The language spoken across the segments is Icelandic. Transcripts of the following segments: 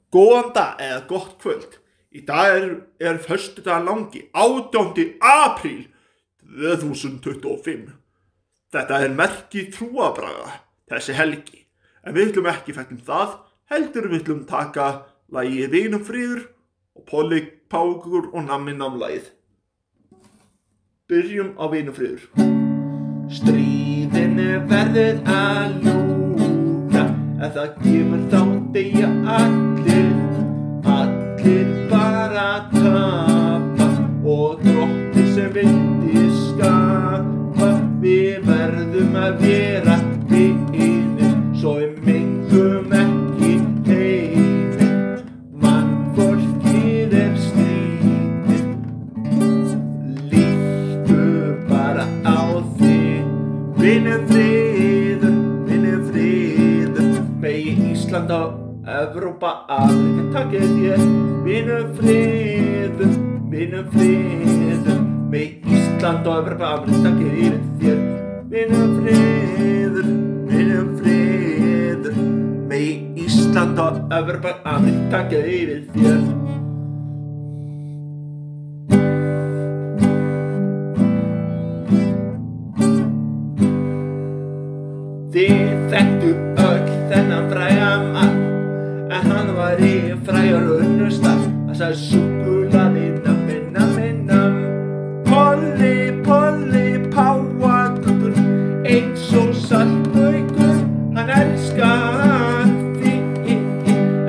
Góðan dag eða gott kvöld. Í dag er föstudagur langi, 18. apríl 2025. Þetta er merki trúarbragða, þessi helgi. En við ætlum ekki fjalla um það, heldur við ætlum taka lagið Vinum friður og Polli Pákur og Nammi Namlagið. Byrjum á Vinum friður. Stríðinu verður að ljúka, en það kemur þá deyja allir bara tapa og Drottinn sem vildi skapa. Við verðum að vera vinir, svo við mengum ekki heiminn. Mannfólkið er slítið, líttu bara á þig. Vinur friður, megi Ísland á Evrópa, Afrika takið þér. Vinur friður, megi Ísland og Evrópa, Afrika takið þér. Vinur friður, megi Ísland og Evrópa, Afrika takið þér. Þið þekktu öll þennan fræga mann, en hann var frægur og unnustall. Hann sagði súkkulaði nammi nammi namm. Polli páfakökur, eins og saltbaukur. Hann elskar þig,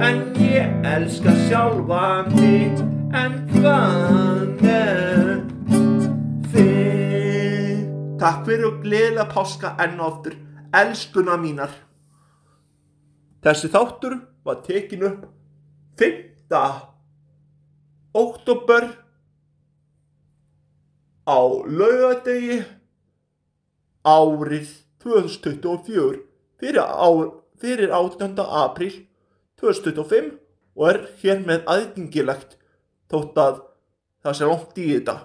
en ég elska sjálfa mig. En hvað með þig? Takk fyrir og gleðilega páska enn og aftur, elskuna mínar. Þessi þáttur var tekin upp 5. október á laugardegi árið 2024 fyrir 18. apríl 2025 og er hér með aðgengilegt þótt að það sé langt í þetta.